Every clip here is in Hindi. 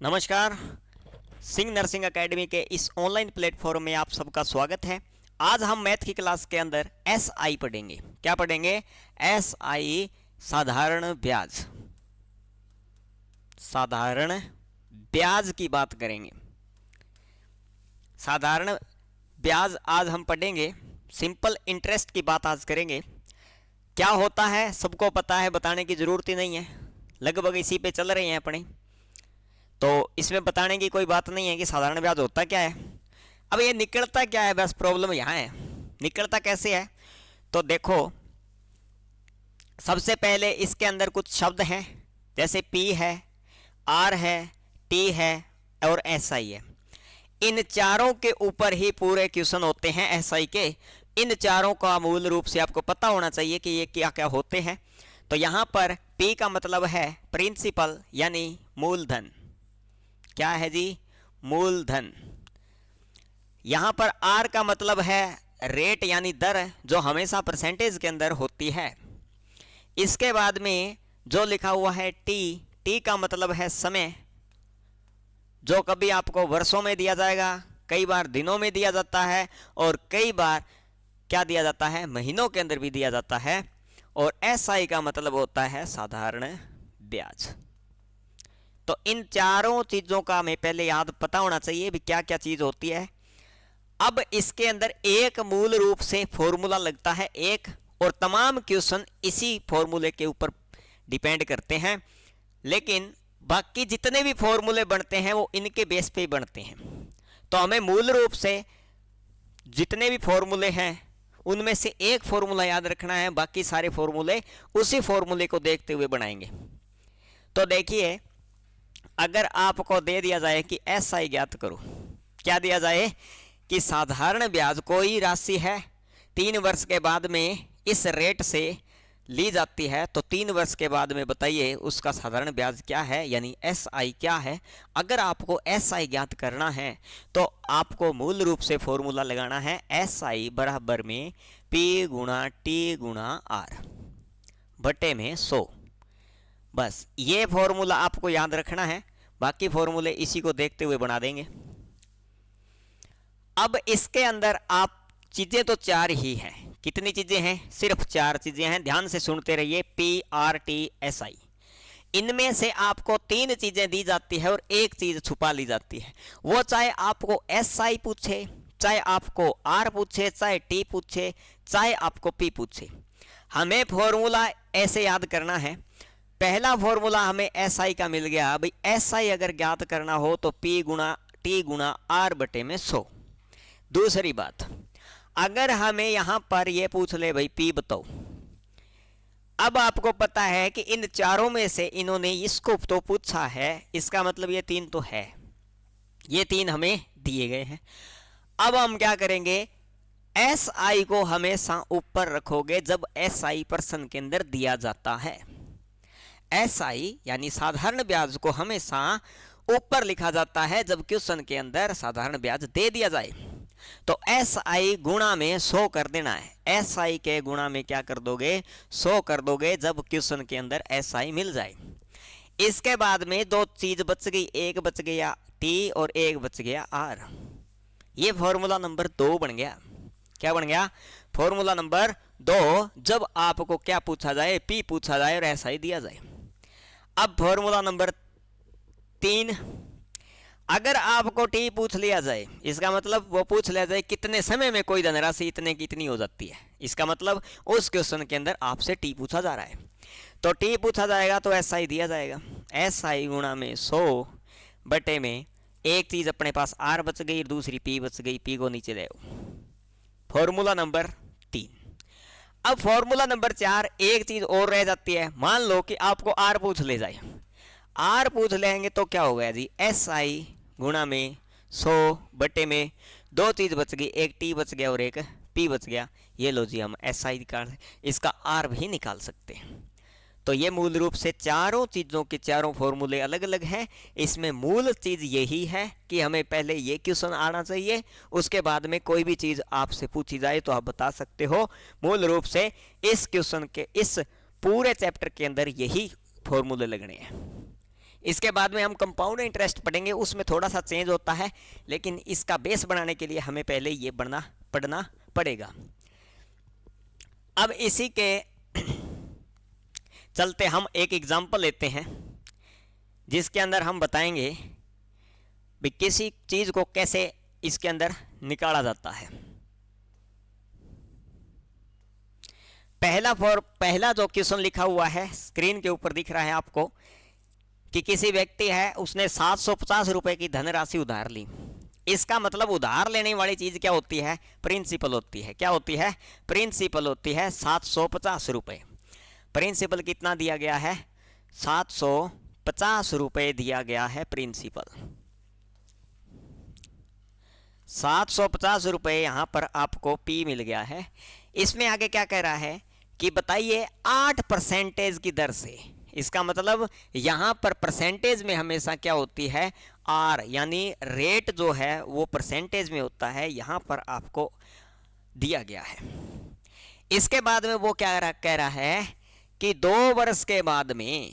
नमस्कार। सिंह नर्सिंग एकेडमी के इस ऑनलाइन प्लेटफॉर्म में आप सबका स्वागत है। आज हम मैथ की क्लास के अंदर एसआई पढ़ेंगे। क्या पढ़ेंगे? एसआई, साधारण ब्याज। साधारण ब्याज की बात करेंगे। साधारण ब्याज आज हम पढ़ेंगे। सिंपल इंटरेस्ट की बात आज करेंगे। क्या होता है सबको पता है, बताने की ज़रूरत ही नहीं है, लगभग इसी पे चल रहे हैं अपने, तो इसमें बताने की कोई बात नहीं है कि साधारण ब्याज होता क्या है। अब ये निकलता क्या है, बस प्रॉब्लम यहाँ है। निकलता कैसे है तो देखो, सबसे पहले इसके अंदर कुछ शब्द हैं, जैसे पी है, आर है, टी है और एसआई है। इन चारों के ऊपर ही पूरे क्वेश्चन होते हैं एसआई के। इन चारों का मूल रूप से आपको पता होना चाहिए कि ये क्या क्या होते हैं। तो यहाँ पर पी का मतलब है प्रिंसिपल यानी मूलधन। क्या है जी? मूलधन। यहाँ पर आर का मतलब है रेट यानी दर, जो हमेशा परसेंटेज के अंदर होती है। इसके बाद में जो लिखा हुआ है टी, टी का मतलब है समय, जो कभी आपको वर्षों में दिया जाएगा, कई बार दिनों में दिया जाता है और कई बार क्या दिया जाता है, महीनों के अंदर भी दिया जाता है। और एसआई का मतलब होता है साधारण ब्याज। तो इन चारों चीज़ों का हमें पहले याद पता होना चाहिए भी क्या क्या चीज़ होती है। अब इसके अंदर एक मूल रूप से फॉर्मूला लगता है एक, और तमाम क्वेश्चन इसी फॉर्मूले के ऊपर डिपेंड करते हैं। लेकिन बाकी जितने भी फॉर्मूले बनते हैं वो इनके बेस पे बनते हैं। तो हमें मूल रूप से जितने भी फॉर्मूले हैं उनमें से एक फॉर्मूला याद रखना है, बाकी सारे फॉर्मूले उसी फॉर्मूले को देखते हुए बनाएंगे। तो देखिए, अगर आपको दे दिया जाए कि एसआई ज्ञात करो, क्या दिया जाए कि साधारण ब्याज कोई राशि है 3 वर्ष के बाद में इस रेट से ली जाती है, तो 3 वर्ष के बाद में बताइए उसका साधारण ब्याज क्या है, यानी एसआई क्या है। अगर आपको एसआई ज्ञात करना है तो आपको मूल रूप से फॉर्मूला लगाना है एसआई बराबर में पी गुणा टी गुणा आर बटे में 100। बस ये फॉर्मूला आपको याद रखना है, बाकी फॉर्मूले इसी को देखते हुए बना देंगे। अब इसके अंदर आप चीजें तो 4 ही हैं। कितनी चीजें हैं? सिर्फ 4 चीजें हैं। ध्यान से सुनते रहिए, P R T S I. इनमें से आपको 3 चीजें दी जाती है और एक चीज छुपा ली जाती है। वो चाहे आपको एस आई पूछे, चाहे आपको आर पूछे, चाहे टी पूछे, चाहे आपको पी पूछे, हमें फॉर्मूला ऐसे याद करना है। पहला फॉर्मूला हमें एसआई का मिल गया। भाई एसआई अगर ज्ञात करना हो तो पी गुणा टी गुणा आर बटे में 100। दूसरी बात, अगर हमें यहां पर यह पूछ ले भाई पी बताओ, अब आपको पता है कि इन चारों में से इन्होंने इसको तो पूछा है, इसका मतलब ये 3 तो है, ये 3 हमें दिए गए हैं। अब हम क्या करेंगे, एसआई को हमेशा ऊपर रखोगे जब एसआई प्रश्न के अंदर दिया जाता है। एसआई यानी साधारण ब्याज को हमेशा ऊपर लिखा जाता है जब क्वेश्चन के अंदर साधारण ब्याज दे दिया जाए। तो एसआई गुणा में 100 कर देना है। एसआई के गुणा में क्या कर दोगे? 100 कर दोगे जब क्वेश्चन के अंदर एसआई मिल जाए। इसके बाद में 2 चीज बच गई, एक बच गया टी और एक बच गया आर। ये फॉर्मूला नंबर 2 बन गया। क्या बन गया? फॉर्मूला नंबर 2, जब आपको क्या पूछा जाए, पी पूछा जाए और एसआई दिया जाए। अब फॉर्मूला नंबर 3, अगर आपको टी पूछ लिया जाए, इसका मतलब वो पूछ लिया जाए कितने समय में कोई धनराशि इतने की इतनी हो जाती है, इसका मतलब उस क्वेश्चन के अंदर आपसे टी पूछा जा रहा है। तो टी पूछा जाएगा तो एसआई दिया जाएगा। एसआई गुणा में 100 बटे में एक चीज अपने पास आर बच गई, दूसरी पी बच गई, पी को नीचे ले आओ। Formula number 3। अब फॉर्मूला नंबर 4, एक चीज और रह जाती है। मान लो कि आपको आर पूछ ले जाए, आर पूछ लेंगे तो क्या हो गया जी, एस आई गुणा में 100 बटे में 2 चीज बच गई, एक टी बच गया और एक पी बच गया। ये लो जी, हम एस आई निकाल, इसका आर भी निकाल सकते हैं। तो ये मूल रूप से चारों चीज़ों के चारों फॉर्मूले अलग अलग हैं। इसमें मूल चीज़ यही है कि हमें पहले ये क्वेश्चन आना चाहिए, उसके बाद में कोई भी चीज़ आपसे पूछी जाए तो आप बता सकते हो। मूल रूप से इस क्वेश्चन के, इस पूरे चैप्टर के अंदर यही फॉर्मूले लगने हैं। इसके बाद में हम कंपाउंड इंटरेस्ट पढ़ेंगे, उसमें थोड़ा सा चेंज होता है, लेकिन इसका बेस बनाने के लिए हमें पहले ये पढ़ना पड़ेगा। अब इसी के चलते हम एक एग्जाम्पल लेते हैं, जिसके अंदर हम बताएंगे कि किसी चीज को कैसे इसके अंदर निकाला जाता है। पहला जो क्वेश्चन लिखा हुआ है स्क्रीन के ऊपर दिख रहा है आपको कि किसी व्यक्ति है, उसने 750 रुपए की धनराशि उधार ली। इसका मतलब उधार लेने वाली चीज क्या होती है? प्रिंसिपल होती है। क्या होती है? प्रिंसिपल होती है 750 रुपए। प्रिंसिपल कितना दिया गया है? 750 रुपए दिया गया है प्रिंसिपल। 750 रुपए यहां पर आपको पी मिल गया है। इसमें आगे क्या कह रहा है कि बताइए 8% की दर से। इसका मतलब यहां पर परसेंटेज में हमेशा क्या होती है? आर, यानी रेट जो है वो परसेंटेज में होता है, यहां पर आपको दिया गया है। इसके बाद में वो क्या कह रहा है कि 2 वर्ष के बाद में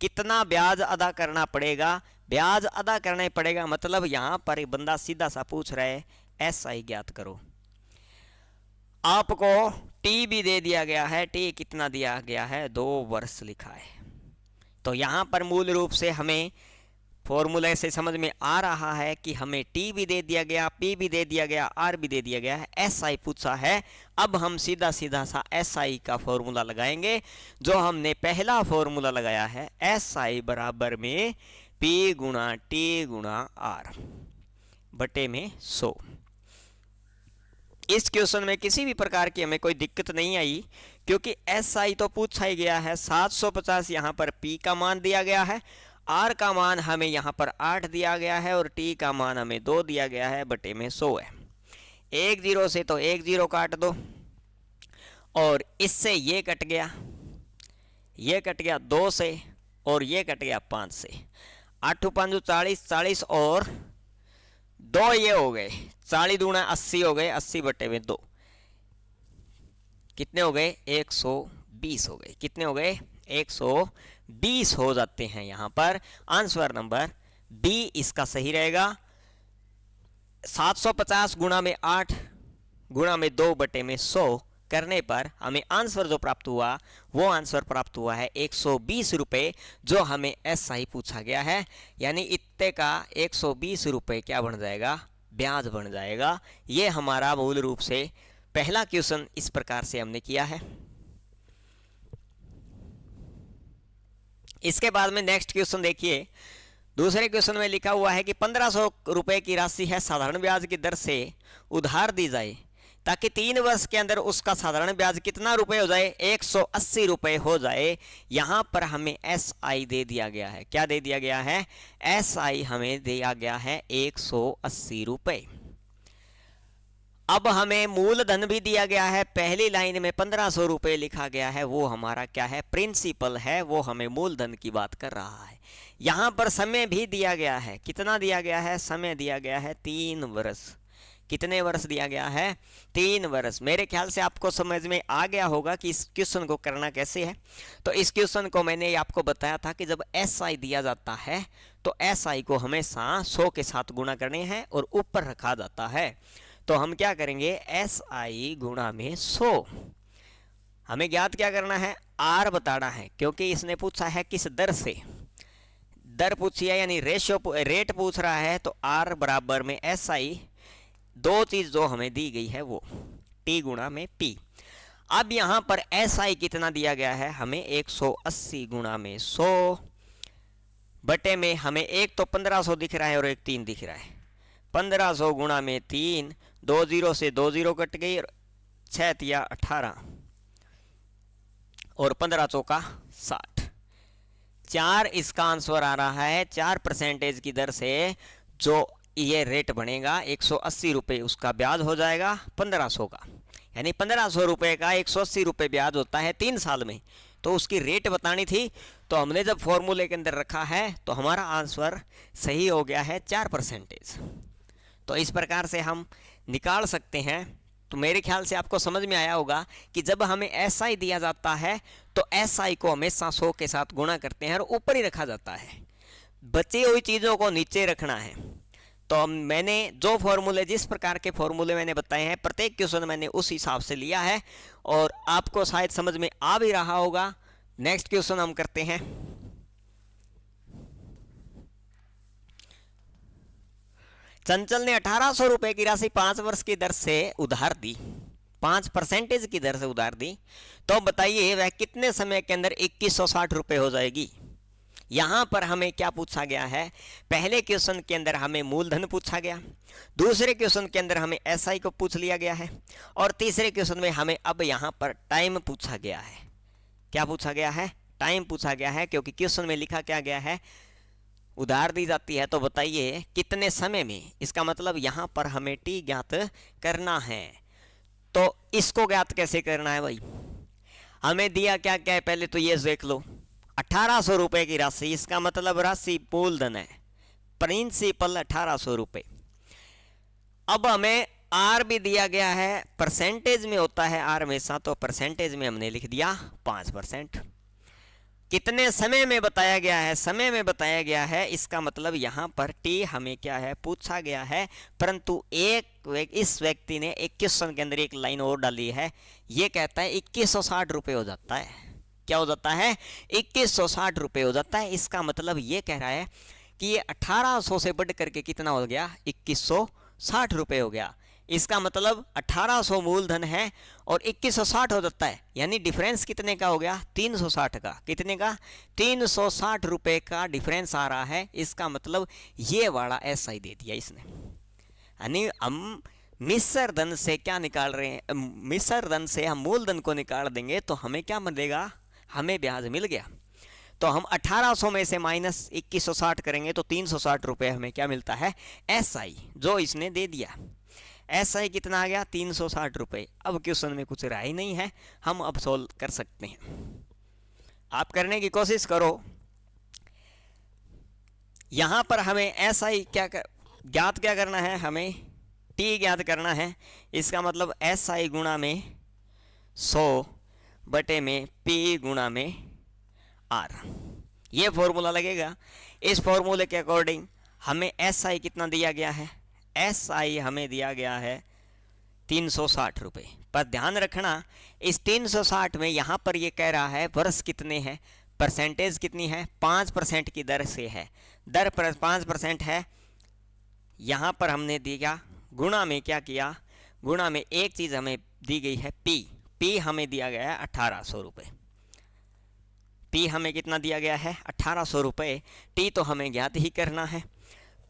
कितना ब्याज अदा करना पड़ेगा? ब्याज अदा करना ही पड़ेगा, मतलब यहां पर एक बंदा सीधा सा पूछ रहा है एसआई ज्ञात करो। आपको टी भी दे दिया गया है। टी कितना दिया गया है? 2 वर्ष लिखा है। तो यहां पर मूल रूप से हमें फॉर्मूले से समझ में आ रहा है कि हमें टी भी दे दिया गया, पी भी दे दिया गया, आर भी दे दिया गया है, एसआई पूछा है। अब हम सीधा सीधा सा एसआई का फॉर्मूला लगाएंगे, जो हमने पहला फॉर्मूला लगाया है, एसआई बराबर में पी गुणा टी गुणा आर बटे में 100। इस क्वेश्चन में किसी भी प्रकार की हमें कोई दिक्कत नहीं आई, क्योंकि एसआई तो पूछा ही गया है। 750 यहाँ पर पी का मान दिया गया है, आर का मान हमें यहाँ पर 8 दिया गया है और टी का मान हमें 2 दिया गया है, बटे में 100 है। 1 0 से तो 1 0 काट दो, और इससे ये कट गया, ये कट गया 2 से, और ये कट गया 5 से। 8 5 40, 40 और 2 ये हो गए, 40 दूना 80 हो गए, 80 बटे में 2 कितने हो गए? 120 हो गए। कितने हो गए? 120 हो जाते हैं। यहां पर आंसर नंबर बी इसका सही रहेगा। 750 गुणा में 8 गुणा में 2 बटे में 100 करने पर हमें आंसर जो प्राप्त हुआ वो आंसर प्राप्त हुआ है 120 रुपए, जो हमें एसआई पूछा गया है। यानी इतने का 120 रुपए क्या बन जाएगा? ब्याज बन जाएगा। ये हमारा मूल रूप से पहला क्वेश्चन इस प्रकार से हमने किया है। इसके बाद में नेक्स्ट क्वेश्चन देखिए। दूसरे क्वेश्चन में लिखा हुआ है कि 1500 रुपए की राशि है, साधारण ब्याज की दर से उधार दी जाए, ताकि 3 वर्ष के अंदर उसका साधारण ब्याज कितना रुपए हो जाए? 180 रुपए हो जाए। यहां पर हमें एसआई दे दिया गया है। क्या दे दिया गया है? एसआई हमें दिया गया है 180 रुपए। अब हमें मूलधन भी दिया गया है। पहली लाइन में 1500 रुपए लिखा गया है, वो हमारा क्या है? प्रिंसिपल है, वो हमें मूलधन की बात कर रहा है। यहां पर समय भी दिया गया है। कितना दिया गया है? समय दिया गया है 3 वर्ष। कितने वर्ष दिया गया है? 3 वर्ष। मेरे ख्याल से आपको समझ में आ गया होगा कि इस क्वेश्चन को करना कैसे है। तो इस क्वेश्चन को मैंने आपको बताया था कि जब एसआई दिया जाता है तो एसआई को हमेशा 100 के साथ गुणा करने हैं और ऊपर रखा जाता है। तो हम क्या करेंगे? एसआई गुणा में 100। हमें ज्ञात क्या करना है? आर बताना है, क्योंकि इसने पूछा है किस दर से। दर पूछी है यानी रेट पूछ रहा है, तो आर बराबर में एसआई, 2 चीज जो हमें दी गई है वो टी गुणा में पी। अब यहां पर एसआई कितना दिया गया है? हमें 180 गुणा में 100 बटे में हमें एक तो 1500 दिख रहा है और एक 3 दिख रहा है। 1500 गुणा में 3, 2 0 से 2 0 कट गई, 6 तिया 18 और 15 चौका 60। 4 इसका आंसर आ रहा है। 4% की दर से जो ये रेट बनेगा 180 रुपए, उसका ब्याज हो जाएगा 1500 का। यानी 1500 रुपए का 180 रुपए ब्याज होता है 3 साल में। तो उसकी रेट बतानी थी, तो हमने जब फॉर्मूले के अंदर रखा है तो हमारा आंसर सही हो गया है 4%। तो इस प्रकार से हम निकाल सकते हैं। तो मेरे ख्याल से आपको समझ में आया होगा कि जब हमें एसआई दिया जाता है तो एसआई को हमेशा 100 के साथ गुणा करते हैं और ऊपर ही रखा जाता है। बची हुई चीज़ों को नीचे रखना है। तो मैंने जो फॉर्मूले, जिस प्रकार के फॉर्मूले मैंने बताए हैं, प्रत्येक क्वेश्चन मैंने उस हिसाब से लिया है और आपको शायद समझ में आ भी रहा होगा। नेक्स्ट क्वेश्चन हम करते हैं। चंचल ने 1800 रुपए की राशि 5 वर्ष की दर से उधार दी, 5% की दर से उधार दी, तो बताइए वह कितने समय के अंदर 2160 रुपए हो जाएगी। यहां पर हमें क्या पूछा गया है, पहले क्वेश्चन के अंदर हमें मूलधन पूछा गया, दूसरे क्वेश्चन के अंदर हमें एसआई को पूछ लिया गया है, और तीसरे क्वेश्चन में हमें अब यहां पर टाइम पूछा गया है। क्या पूछा गया है? टाइम पूछा गया है, क्योंकि क्वेश्चन में लिखा क्या गया है, उधार दी जाती है, तो बताइए कितने समय में। इसका मतलब यहां पर हमें टी ज्ञात करना है। तो इसको ज्ञात कैसे करना है भाई, हमें दिया क्या क्या है, पहले तो ये देख लो, 1800 रुपए की राशि, इसका मतलब राशि मूलधन है, प्रिंसिपल 1800 रुपए। अब हमें आर भी दिया गया है, परसेंटेज में होता है आर हमेशा, तो परसेंटेज में हमने लिख दिया 5%। कितने समय में बताया गया है, समय में बताया गया है, इसका मतलब यहां पर टी हमें क्या है, पूछा गया है। परंतु इस व्यक्ति ने एक क्वेश्चन के अंदर एक लाइन और डाली है, ये कहता है 2160 रुपए हो जाता है। क्या हो जाता है? 2160 रुपए हो जाता है। इसका मतलब ये कह रहा है कि ये 1800 से बढ़ करके कितना हो गया, 2160 रुपए हो गया। इसका मतलब 1800 मूलधन है और 2160 हो जाता है, यानी डिफरेंस कितने का हो गया, 360 का। कितने का? 360 रुपए का डिफरेंस आ रहा है। इसका मतलब ये वाला ऐसा ही दे दिया इसने, यानी हम मिश्र धन से क्या निकाल रहे हैं, मिश्र धन से हम मूलधन को निकाल देंगे तो हमें क्या मिलेगा, हमें ब्याज मिल गया। तो हम 1800 में से माइनस 2160 करेंगे तो 360 रुपए हमें क्या मिलता है, एसआई, जो इसने दे दिया। एसआई कितना आ गया, 360 रुपए। अब क्वेश्चन में कुछ रहा ही नहीं है, हम अब सोल्व कर सकते हैं। आप करने की कोशिश करो। यहां पर हमें एसआई ज्ञात क्या करना है, हमें टी ज्ञात करना है। इसका मतलब एसआई गुणा में 100 बटे में पी गुणा में आर, ये फॉर्मूला लगेगा। इस फॉर्मूले के अकॉर्डिंग हमें एसआई कितना दिया गया है, एसआई हमें दिया गया है 360 रुपए। पर ध्यान रखना, इस 360 में यहां पर ये कह रहा है वर्ष कितने हैं, परसेंटेज कितनी है, 5% की दर से है, दर 5% है। यहां पर हमने दिया गुणा में, क्या किया, गुणा में एक चीज हमें दी गई है पी हमें दिया गया है 1800 रुपए। पी हमें कितना दिया गया है, 1800 रुपए। टी तो हमें ज्ञात ही करना है,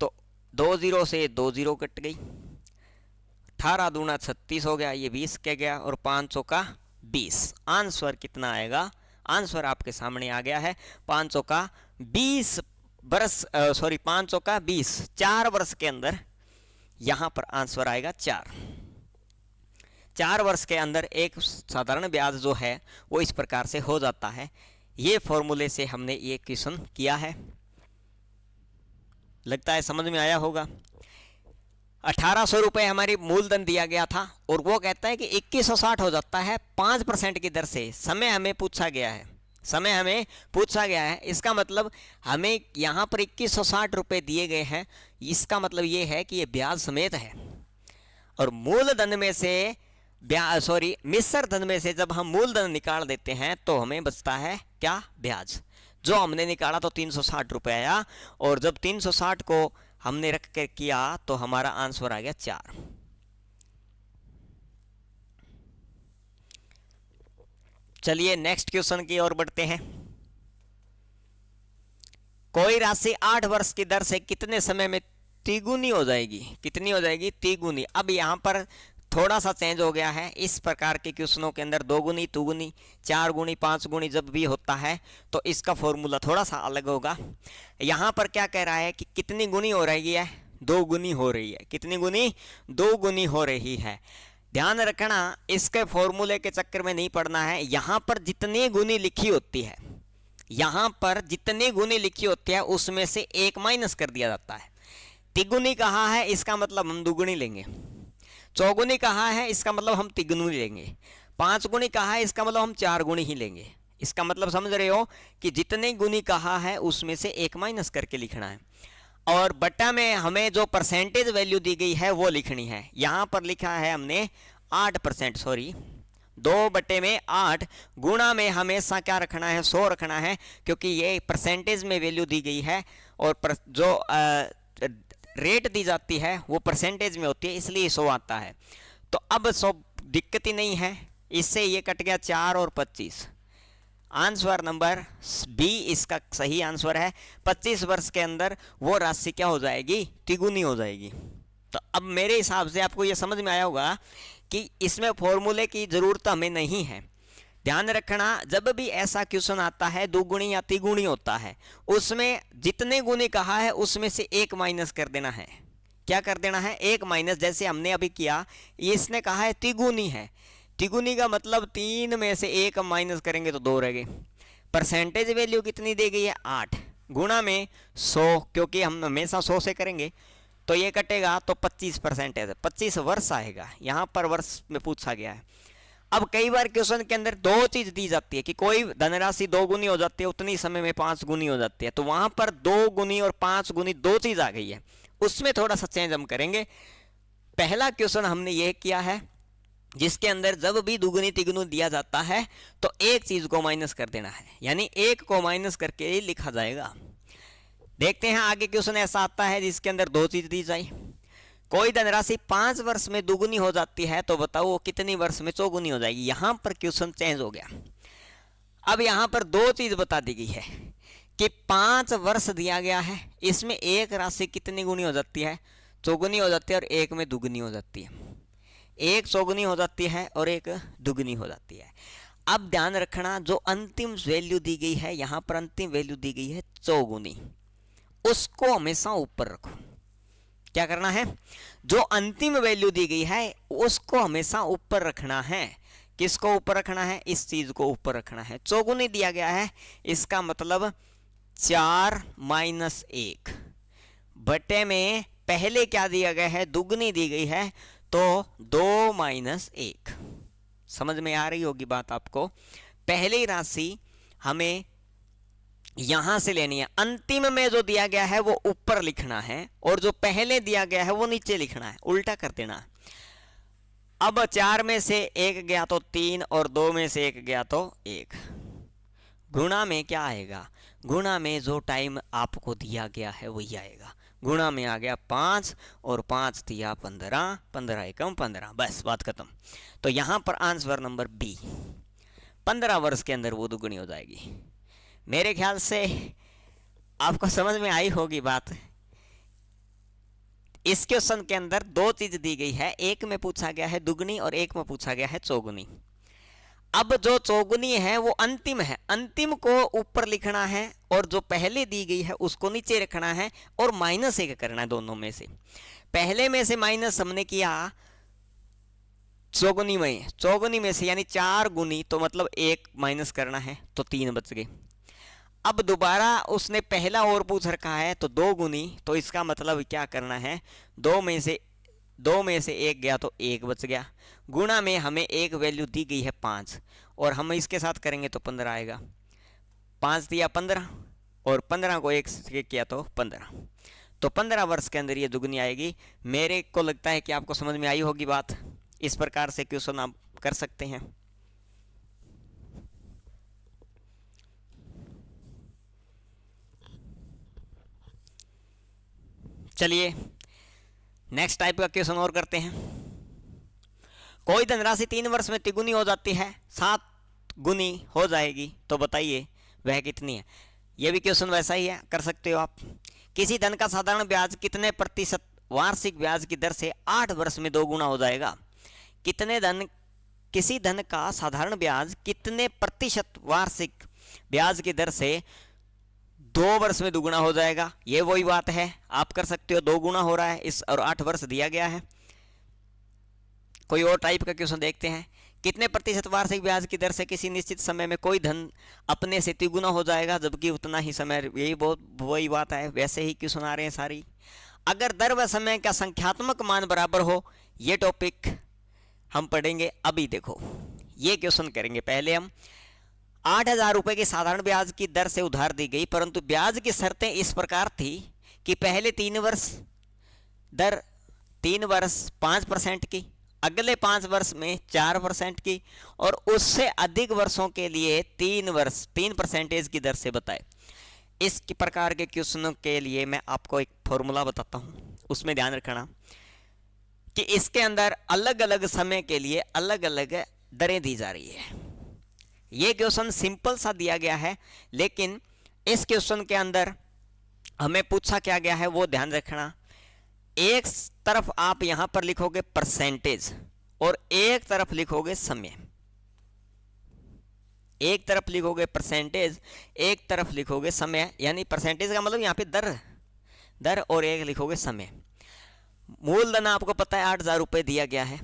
तो 2 0 से 2 0 कट गई, 18 दूना 36 हो गया, ये 20 के गया, और 500 का 20। आंसर कितना आएगा, आंसर आपके सामने आ गया है 500 का 20 वर्ष, 500 का 20, 4 वर्ष के अंदर यहां पर आंसर आएगा 4 वर्ष के अंदर एक साधारण ब्याज जो है वो इस प्रकार से हो जाता है। ये फॉर्मूले से हमने ये क्वेश्चन किया है, लगता है समझ में आया होगा। 1800 रुपए हमारी मूलधन दिया गया था और वो कहता है कि 2160 हो जाता है 5% की दर से। समय हमें पूछा गया है, समय हमें पूछा गया है, इसका मतलब हमें यहाँ पर 2160 रुपए दिए गए हैं। इसका मतलब ये है कि ये ब्याज समेत है, और मूलधन में से मिश्र धन में से जब हम मूलधन निकाल देते हैं तो हमें बचता है क्या, ब्याज। जो हमने निकाला तो 360 रुपए आया, और जब 360 को हमने रख कर किया तो हमारा आंसर आ गया 4। चलिए नेक्स्ट क्वेश्चन की ओर बढ़ते हैं। कोई राशि 8 वर्ष की दर से कितने समय में तिगुनी हो जाएगी, कितनी हो जाएगी, तिगुनी। अब यहां पर थोड़ा सा चेंज हो गया है। इस प्रकार के क्वेश्चनों के अंदर 2 गुनी, 2 गुनी, 4 गुनी, 5 गुनी जब भी होता है तो इसका फॉर्मूला थोड़ा सा अलग होगा। यहाँ पर क्या कह रहा है कि कितनी गुनी हो रही है, 2 गुनी हो रही है। कितनी गुनी, 2 गुनी हो रही है। ध्यान रखना, इसके फॉर्मूले के चक्कर में नहीं पड़ना है। यहाँ पर जितनी गुनी लिखी होती है, यहाँ पर जितनी गुनी लिखी होती है उसमें से एक माइनस कर दिया जाता है। तिगुनी कहा है, इसका मतलब हम दुगुनी लेंगे। चौगुनी कहा है, इसका मतलब हम तिगुनी लेंगे। 5 गुनी कहा है, इसका मतलब हम 4 गुनी ही लेंगे। इसका मतलब समझ रहे हो कि जितने गुनी कहा है उसमें से एक माइनस करके लिखना है, और बटा में हमें जो परसेंटेज वैल्यू दी गई है वो लिखनी है। यहां पर लिखा है हमने 8%, सॉरी 2/8, गुणा में हमेशा क्या रखना है, 100 रखना है, क्योंकि ये परसेंटेज में वैल्यू दी गई है और जो रेट दी जाती है वो परसेंटेज में होती है, इसलिए 100 आता है। तो अब 100 दिक्कत ही नहीं है, इससे ये कट गया 4 और 25। आंसर नंबर बी इसका सही आंसर है। 25 वर्ष के अंदर वो राशि क्या हो जाएगी, तिगुनी हो जाएगी। तो अब मेरे हिसाब से आपको ये समझ में आया होगा कि इसमें फॉर्मूले की जरूरत हमें नहीं है। ध्यान रखना, जब भी ऐसा क्वेश्चन आता है दुगुनी या तिगुनी होता है, उसमें जितने गुनी कहा है उसमें से एक माइनस कर देना है। क्या कर देना है, एक माइनस। जैसे हमने अभी किया, इसने कहा है तिगुनी है, तिगुनी का मतलब 3 में से एक माइनस करेंगे तो 2 रह गए। परसेंटेज वैल्यू कितनी दी गई है, 8, गुणा में 100, क्योंकि हम हमेशा 100 से करेंगे तो ये कटेगा तो 25% है, 25 वर्ष आएगा। यहाँ पर वर्ष में पूछा गया है। अब कई बार क्वेश्चन के अंदर दो चीज दी जाती है कि कोई धनराशि 2 गुनी हो जाती है, उतनी समय में 5 गुनी हो जाती है, तो वहां पर 2 गुनी और 5 गुनी दो चीज आ गई है, उसमें थोड़ा सा चेंज हम करेंगे। पहला क्वेश्चन हमने ये किया है जिसके अंदर जब भी दुगुनी तिगुनी दिया जाता है तो एक चीज को माइनस कर देना है, यानी एक को माइनस करके ही लिखा जाएगा। देखते हैं आगे क्वेश्चन ऐसा आता है जिसके अंदर दो चीज दी जाए। कोई धनराशि 5 वर्ष में दुगुनी हो जाती है, तो बताओ वो कितनी वर्ष में चौगुनी हो जाएगी। यहां पर क्वेश्चन चेंज हो गया। अब यहां पर दो चीज बता दी गई है कि 5 वर्ष दिया गया है, इसमें एक राशि कितनी गुनी हो जाती है, चौगुनी हो जाती है, और एक में दुगुनी हो जाती है। एक चौगुनी हो जाती है और एक दुगुनी हो जाती है। अब ध्यान रखना, जो अंतिम वैल्यू दी गई है, यहां पर अंतिम वैल्यू दी गई है चौगुनी, उसको हमेशा ऊपर रखो। क्या करना है, जो अंतिम वैल्यू दी गई है उसको हमेशा ऊपर रखना है। किसको ऊपर रखना है, इस चीज को ऊपर रखना है। चौगुनी दिया गया है, इसका मतलब 4 माइनस 1 बटे में पहले क्या दिया गया है, दुगनी दी गई है, तो 2 माइनस 1। समझ में आ रही होगी बात आपको। पहली राशि हमें यहां से लेनी है, अंतिम में जो दिया गया है वो ऊपर लिखना है, और जो पहले दिया गया है वो नीचे लिखना है, उल्टा कर देना। अब 4 में से 1 गया तो 3, और 2 में से 1 गया तो 1। गुणा में क्या आएगा, गुणा में जो टाइम आपको दिया गया है वही आएगा। गुणा में आ गया 5, और 5 दिया 15, 15 एकम 15, बस बात खत्म। तो यहां पर आंसर नंबर बी, 15 वर्ष के अंदर वो दुगुनी हो जाएगी। मेरे ख्याल से आपको समझ में आई होगी बात। इस क्वेश्चन के अंदर दो चीज दी गई है, एक में पूछा गया है दुगनी और एक में पूछा गया है चौगुनी। अब जो चौगुनी है वो अंतिम है, अंतिम को ऊपर लिखना है, और जो पहले दी गई है उसको नीचे रखना है, और माइनस 1 करना है दोनों में से। पहले में से माइनस हमने किया चौगुनी में से, यानी 4 गुनी, तो मतलब 1 माइनस करना है, तो 3 बच गए। अब दोबारा उसने पहला और पूछ रखा है तो 2 गुनी, तो इसका मतलब क्या करना है, 2 में से 1 गया तो 1 बच गया। गुणा में हमें एक वैल्यू दी गई है 5, और हम इसके साथ करेंगे तो 15 आएगा। 5 दिया 15, और 15 को 1 से किया तो 15, तो 15 वर्ष के अंदर ये दुगनी आएगी। मेरे को लगता है कि आपको समझ में आई होगी बात। इस प्रकार से क्वेश्चन आप कर सकते हैं। चलिए नेक्स्ट टाइप का क्वेश्चन और करते हैं। कोई धनराशि 3 वर्ष में तिगुनी हो जाती है, 7 गुनी हो जाएगी, तो बताइए वह कितनी है। यह भी क्वेश्चन वैसा ही है, कर सकते हो आप। किसी धन का साधारण ब्याज कितने प्रतिशत वार्षिक ब्याज की दर से 8 वर्ष में 2 गुना हो जाएगा। किसी धन का साधारण ब्याज कितने प्रतिशत वार्षिक ब्याज की दर से 2 वर्ष में दुगुना हो जाएगा। ये वही बात है, आप कर सकते हो। 2 गुना हो रहा है इस, और 8 वर्ष दिया गया है। कोई और टाइप का क्वेश्चन देखते हैं। कितने प्रतिशत वार्षिक ब्याज की दर से किसी निश्चित समय में कोई धन अपने से तिगुना हो जाएगा, जबकि उतना ही समय, यही बहुत वही बात है। वैसे ही क्वेश्चन आ रहे हैं सारी। अगर दर व समय का संख्यात्मक मान बराबर हो, ये टॉपिक हम पढ़ेंगे। अभी देखो ये क्वेश्चन करेंगे पहले हम। 8,000 रुपए की साधारण ब्याज की दर से उधार दी गई, परंतु ब्याज की शर्तें इस प्रकार थी कि पहले 3 वर्ष दर 3 वर्ष 5% की, अगले 5 वर्ष में 4% की, और उससे अधिक वर्षों के लिए 3 वर्ष 3% की दर से बताए। इस प्रकार के क्वेश्चनों के लिए मैं आपको एक फॉर्मूला बताता हूं, उसमें ध्यान रखना कि इसके अंदर अलग अलग समय के लिए अलग अलग दरें दी जा रही है। ये क्वेश्चन सिंपल सा दिया गया है, लेकिन इस क्वेश्चन के अंदर हमें पूछा क्या गया है वो ध्यान रखना। एक तरफ आप यहां पर लिखोगे परसेंटेज और एक तरफ लिखोगे समय। एक तरफ लिखोगे परसेंटेज, एक तरफ लिखोगे समय, यानी परसेंटेज का मतलब यहां पे दर और एक लिखोगे समय। मूलधन आपको पता है 8,000 रुपए दिया गया है,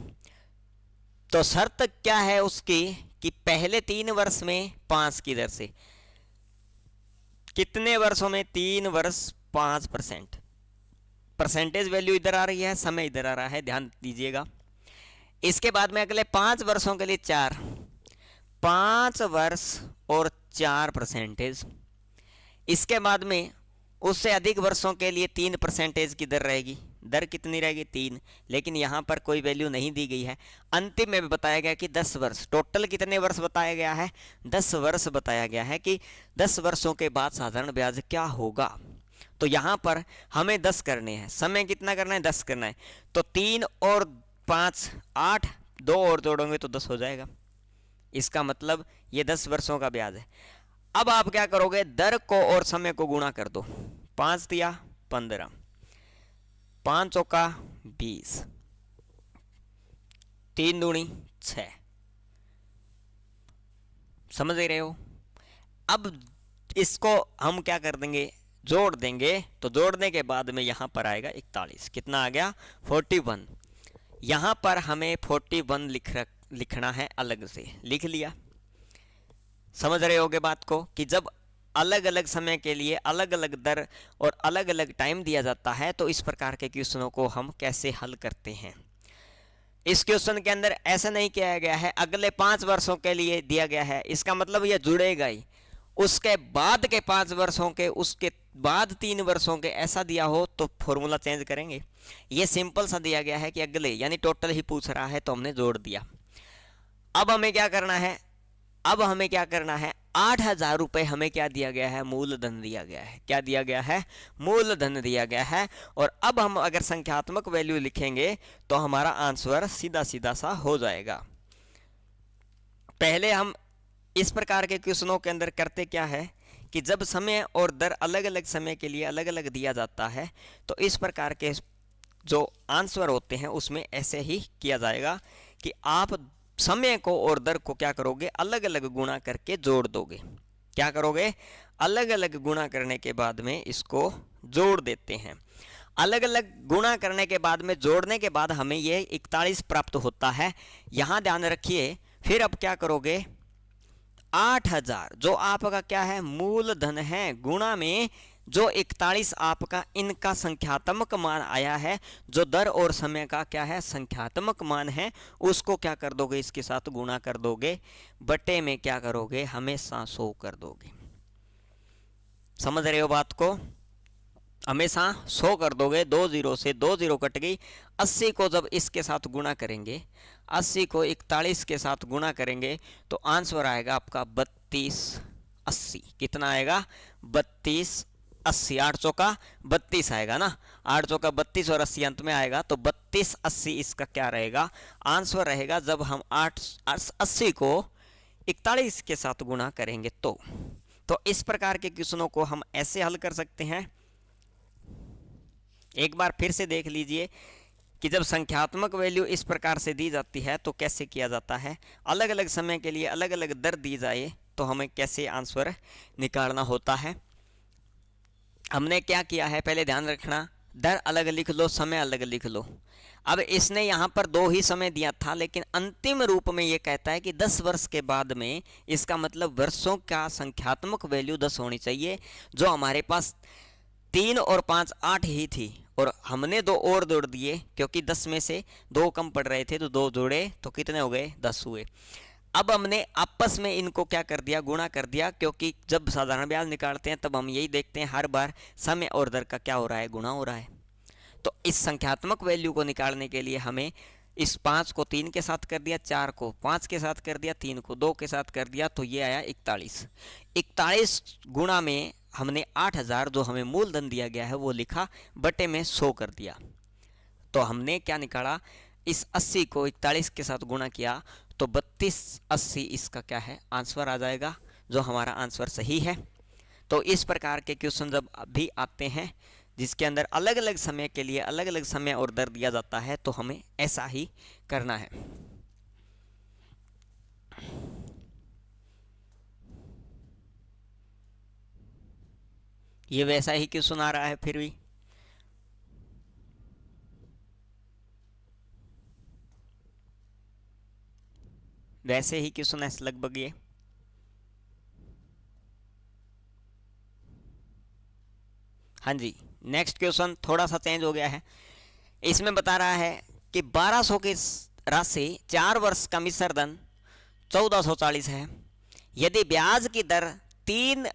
तो शर्त क्या है उसकी कि पहले 3 वर्ष में 5 की दर से, कितने वर्षों में 3 वर्ष 5%। परसेंटेज वैल्यू इधर आ रही है, समय इधर आ रहा है, ध्यान दीजिएगा। इसके बाद में अगले 5 वर्षों के लिए 5 वर्ष और 4%। इसके बाद में उससे अधिक वर्षों के लिए 3% की दर रहेगी। दर कितनी रहेगी? 3, लेकिन यहाँ पर कोई वैल्यू नहीं दी गई है। अंतिम में बताया गया कि 10 वर्ष, टोटल कितने वर्ष बताया गया है? 10 वर्ष बताया गया है कि 10 वर्षों के बाद साधारण ब्याज क्या होगा। तो यहाँ पर हमें 10 करने हैं, समय कितना करना है? 10 करना है। तो 3 और 5 8, 2 और जोड़ोगे तो 10 हो जाएगा। इसका मतलब ये 10 वर्षों का ब्याज है। अब आप क्या करोगे? दर को और समय को गुणा कर दो। 5 दिया 15, 5 चौका 20, 3 दूनी 6। समझ रहे हो? अब इसको हम क्या कर देंगे? जोड़ देंगे। तो जोड़ने के बाद में यहां पर आएगा 41। कितना आ गया? 41। यहां पर हमें 41 लिखना है, अलग से लिख लिया। समझ रहे होगे बात को कि जब अलग अलग समय के लिए अलग अलग दर और अलग अलग टाइम दिया जाता है तो इस प्रकार के क्वेश्चनों को हम कैसे हल करते हैं। इस क्वेश्चन के अंदर ऐसा नहीं किया गया है अगले 5 वर्षों के लिए दिया गया है, इसका मतलब यह जुड़ेगा ही। उसके बाद के 5 वर्षों के, उसके बाद 3 वर्षों के ऐसा दिया हो तो फॉर्मूला चेंज करेंगे। ये सिंपल सा दिया गया है कि अगले, यानी टोटल ही पूछ रहा है तो हमने जोड़ दिया। अब हमें क्या करना है? 8,000 रुपए हमें क्या दिया गया है? मूलधन दिया गया है। क्या दिया गया है? मूलधन दिया गया है। और अब हम अगर संख्यात्मक वैल्यू लिखेंगे तो हमारा आंसर सीधा सीधा सा हो जाएगा। पहले हम इस प्रकार के क्वेश्चनों के अंदर करते क्या है कि जब समय और दर अलग अलग समय के लिए अलग अलग दिया जाता है तो इस प्रकार के जो आंसर होते हैं उसमें ऐसे ही किया जाएगा कि आप समय को और दर को क्या करोगे? अलग अलग गुणा करके जोड़ दोगे। क्या करोगे? अलग अलग गुणा करने के बाद में इसको जोड़ देते हैं। अलग अलग गुणा करने के बाद में, जोड़ने के बाद हमें ये 41 प्राप्त होता है। यहां ध्यान रखिए। फिर अब क्या करोगे? 8,000 जो आपका क्या है? मूलधन है, गुणा में जो 41 आपका इनका संख्यात्मक मान आया है, जो दर और समय का क्या है? संख्यात्मक मान है, उसको क्या कर दोगे? इसके साथ गुणा कर दोगे, बटे में क्या करोगे? हमेशा 100 कर दोगे। समझ रहे हो बात को? हमेशा 100 कर दोगे। 2 0 से 2 0 कट गई। 80 को जब इसके साथ गुणा करेंगे, 80 को 41 के साथ गुणा करेंगे तो आंसर आएगा आपका 3280। कितना आएगा? 3280। 8 चौका 32 आएगा ना। 8 चौका 32 और 80 अंत में आएगा तो 3280 इसका क्या रहेगा? आंसर रहेगा। जब हम 80 को 41 के साथ गुणा करेंगे तो इस प्रकार के क्वेश्चनों को हम ऐसे हल कर सकते हैं। एक बार फिर से देख लीजिए कि जब संख्यात्मक वैल्यू इस प्रकार से दी जाती है तो कैसे किया जाता है। अलग अलग समय के लिए अलग अलग दर दी जाए तो हमें कैसे आंसर निकालना होता है। हमने क्या किया है पहले ध्यान रखना। दर अलग लिख लो, समय अलग लिख लो। अब इसने यहाँ पर 2 ही समय दिया था, लेकिन अंतिम रूप में ये कहता है कि 10 वर्ष के बाद में, इसका मतलब वर्षों का संख्यात्मक वैल्यू 10 होनी चाहिए। जो हमारे पास 3 और 5 8 ही थी और हमने 2 और जोड़ दिए क्योंकि 10 में से 2 कम पड़ रहे थे तो 2 जोड़े तो कितने हो गए? 10 हुए। अब हमने आपस में इनको क्या कर दिया, गुणा कर दिया, क्योंकि जब साधारण ब्याज निकालते हैं तब हम यही देखते हैं हर बार समय और दर का क्या हो रहा है, गुणा हो रहा है। तो इस संख्यात्मक वैल्यू को निकालने के लिए हमें इस 5 को 3 के साथ कर दिया, 4 को 5 के साथ कर दिया, 3 को 2 के साथ कर दिया, तो ये आया 41। 41 गुणा में हमने 8000 जो हमें मूलधन दिया गया है वो लिखा, बटे में 100 कर दिया। तो हमने क्या निकाला, इस 80 को 41 के साथ गुणा किया तो 3280 इसका क्या है, आंसर आ जाएगा, जो हमारा आंसर सही है। तो इस प्रकार के क्वेश्चन जब भी आते हैं जिसके अंदर अलग अलग समय के लिए अलग अलग समय और दर दिया जाता है तो हमें ऐसा ही करना है। ये वैसा ही क्वेश्चन आ रहा है, फिर भी वैसे ही क्वेश्चन है लगभग ये। हाँ जी, नेक्स्ट क्वेश्चन थोड़ा सा चेंज हो गया है। इसमें बता रहा है कि 1200 की राशि 4 वर्ष का मिश्र धन 1440 है। यदि ब्याज की दर 3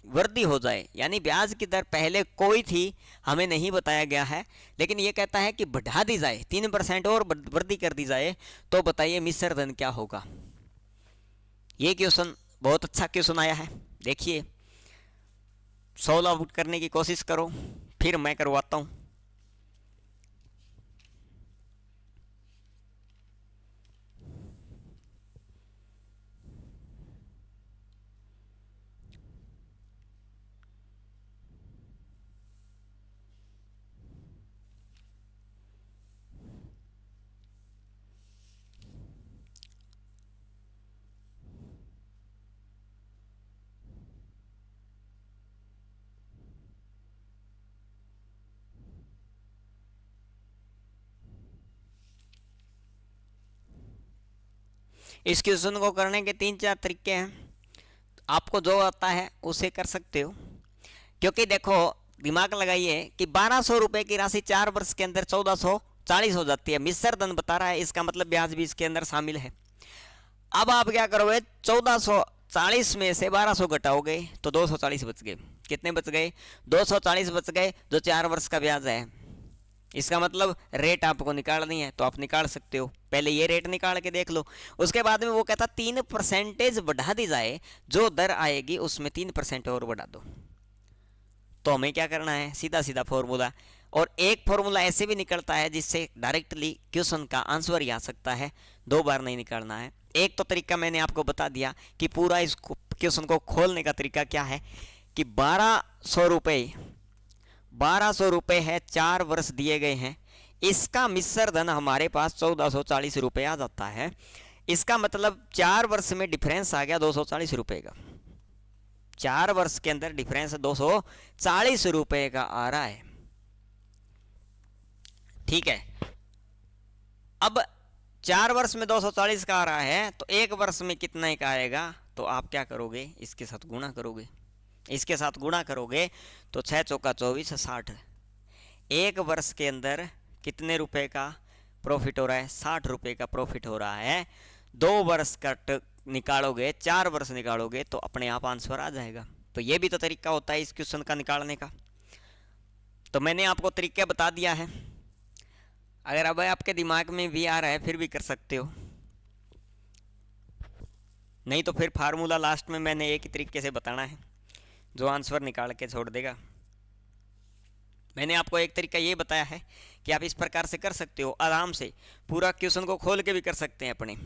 वृद्धि हो जाए, यानी ब्याज की दर पहले कोई थी, हमें नहीं बताया गया है, लेकिन ये कहता है कि बढ़ा दी जाए, 3% और वृद्धि कर दी जाए, तो बताइए मिश्र धन क्या होगा। ये क्वेश्चन बहुत अच्छा क्वेश्चन आया है। देखिए, सॉल्व आउट करने की कोशिश करो, फिर मैं करवाता हूँ। इस क्वेश्चन को करने के 3-4 तरीके हैं, आपको जो आता है उसे कर सकते हो। क्योंकि देखो, दिमाग लगाइए कि 1200 रुपए की राशि 4 वर्ष के अंदर 1440 हो जाती है। मिश्र धन बता रहा है, इसका मतलब ब्याज भी इसके अंदर शामिल है। अब आप क्या करोगे, 1440 में से 1200 घटाओगे तो 240 बच गए। कितने बच गए, 240 बच गए, जो 4 वर्ष का ब्याज है। इसका मतलब रेट आपको निकालनी है तो आप निकाल सकते हो, पहले ये रेट निकाल के देख लो। उसके बाद में वो कहता 3% बढ़ा दी जाए, जो दर आएगी उसमें 3% और बढ़ा दो। तो हमें क्या करना है, सीधा सीधा फॉर्मूला। और एक फॉर्मूला ऐसे भी निकलता है जिससे डायरेक्टली क्वेश्चन का आंसर ही आ सकता है, 2 बार नहीं निकालना है। एक तो तरीका मैंने आपको बता दिया कि पूरा इस क्वेश्चन को खोलने का तरीका क्या है, कि 1200 रुपये है, 4 वर्ष दिए गए हैं, इसका मिश्र धन हमारे पास 1440 रुपये आ जाता है। इसका मतलब 4 वर्ष में डिफरेंस आ गया 240 रुपये का। 4 वर्ष के अंदर डिफरेंस 240 रुपये का आ रहा है। ठीक है, अब 4 वर्ष में 240 का आ रहा है तो 1 वर्ष में कितना का आएगा, तो आप क्या करोगे, इसके साथ गुणा करोगे। इसके साथ गुणा करोगे तो 6 चौका 24, 60। 1 वर्ष के अंदर कितने रुपए का प्रॉफिट हो रहा है, 60 रुपये का प्रॉफिट हो रहा है। 2 वर्ष का निकालोगे, 4 वर्ष निकालोगे तो अपने आप आंसर आ जाएगा। तो ये भी तो तरीका होता है इस क्वेश्चन का निकालने का। तो मैंने आपको तरीका बता दिया है, अगर अब आपके दिमाग में भी आ रहा है फिर भी कर सकते हो, नहीं तो फिर फार्मूला लास्ट में मैंने एक ही तरीके से बताना है जो आंसर निकाल के छोड़ देगा। मैंने आपको एक तरीका ये बताया है कि आप इस प्रकार से कर सकते हो, आराम से पूरा क्वेश्चन को खोल के भी कर सकते हैं अपने,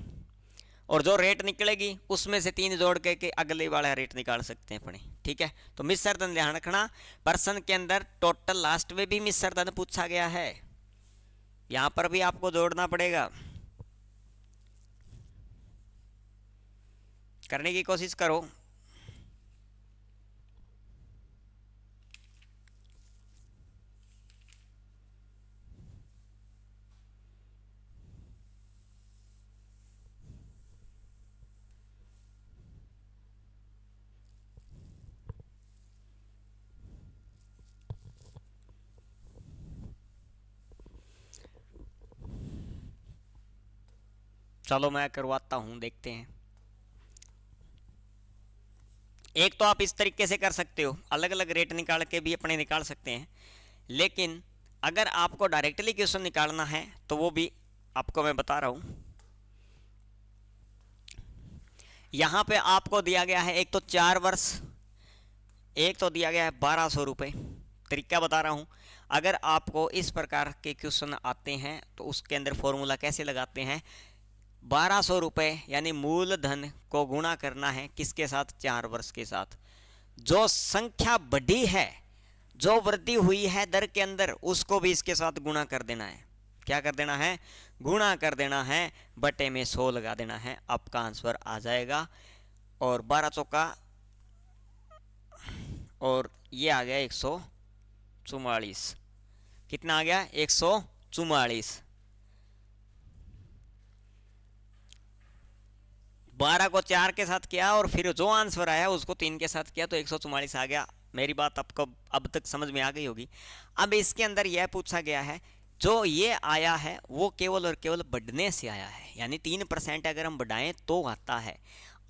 और जो रेट निकलेगी उसमें से 3 जोड़ के अगले वाला रेट निकाल सकते हैं अपने। ठीक है, तो मिश्र धन ध्यान रखना, पर्सन के अंदर टोटल लास्ट में भी मिश्र धन पूछा गया है, यहां पर भी आपको जोड़ना पड़ेगा। करने की कोशिश करो। चलो मैं करवाता हूं, देखते हैं। एक तो आप इस तरीके से कर सकते हो, अलग अलग रेट निकाल के भी अपने निकाल सकते हैं, लेकिन अगर आपको डायरेक्टली क्वेश्चन निकालना है तो वो भी आपको मैं बता रहा हूं। यहां पे आपको दिया गया है एक तो 4 वर्ष, एक तो दिया गया है 1200 रुपये। तरीका बता रहा हूं, अगर आपको इस प्रकार के क्वेश्चन आते हैं तो उसके अंदर फॉर्मूला कैसे लगाते हैं, 1200 रुपये यानी मूलधन को गुणा करना है किसके साथ, 4 वर्ष के साथ। जो संख्या बढ़ी है, जो वृद्धि हुई है दर के अंदर, उसको भी इसके साथ गुणा कर देना है। क्या कर देना है, गुणा कर देना है, बटे में 100 लगा देना है, आपका आंसर आ जाएगा। और 12 चौका, और ये आ गया 144। कितना आ गया, 144। 12 को 4 के साथ किया और फिर जो आंसर आया उसको 3 के साथ किया तो 144 आ गया। मेरी बात आपको अब तक समझ में आ गई होगी। अब इसके अंदर यह पूछा गया है, जो ये आया है वो केवल और केवल बढ़ने से आया है, यानी 3% अगर हम बढ़ाएं तो आता है।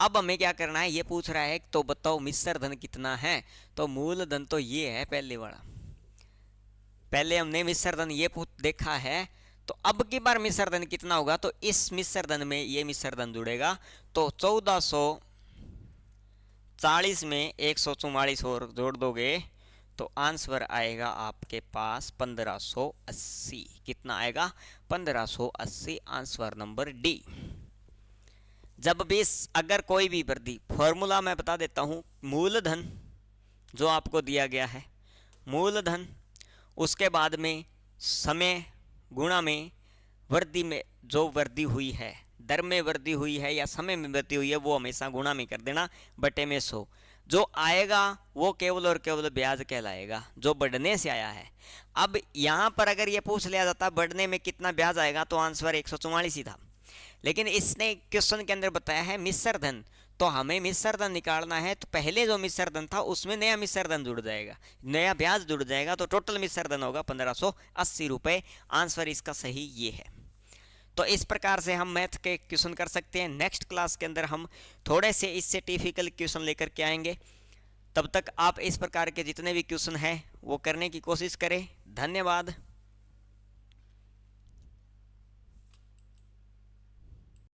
अब हमें क्या करना है, ये पूछ रहा है तो बताओ मिश्र धन कितना है, तो मूलधन तो ये है पहले वाला, पहले हमने मिश्र धन ये देखा है, तो अब की बार मिश्र धन कितना होगा, तो इस मिश्र धन में ये मिश्र धन जुड़ेगा, तो 1440 में 144 और जोड़ दोगे तो आंसर आएगा आपके पास 1580। कितना आएगा, 1580, आंसर नंबर डी। जब भी अगर कोई भी वृद्धि, फॉर्मूला मैं बता देता हूं, मूलधन जो आपको दिया गया है, मूलधन, उसके बाद में समय गुणा में वृद्धि, में जो वृद्धि हुई है, दर में वृद्धि हुई है या समय में वृद्धि हुई है, वो हमेशा गुणा में कर देना, बटे में 100। जो आएगा वो केवल और केवल ब्याज कहलाएगा, जो बढ़ने से आया है। अब यहाँ पर अगर ये पूछ लिया जाता बढ़ने में कितना ब्याज आएगा तो आंसर 144 ही था, लेकिन इसने क्वेश्चन के अंदर बताया है मिश्र धन, तो हमें मिश्र धन निकालना है, तो पहले जो मिश्र धन था उसमें नया मिश्र धन जुड़ जाएगा, नया ब्याज जुड़ जाएगा, तो टोटल मिश्र धन होगा 1580 रुपये। आंसर इसका सही ये है। तो इस प्रकार से हम मैथ के क्वेश्चन कर सकते हैं। नेक्स्ट क्लास के अंदर हम थोड़े से इससे टिपिकल क्वेश्चन लेकर के आएंगे। तब तक आप इस प्रकार के जितने भी क्वेश्चन हैं वो करने की कोशिश करें। धन्यवाद।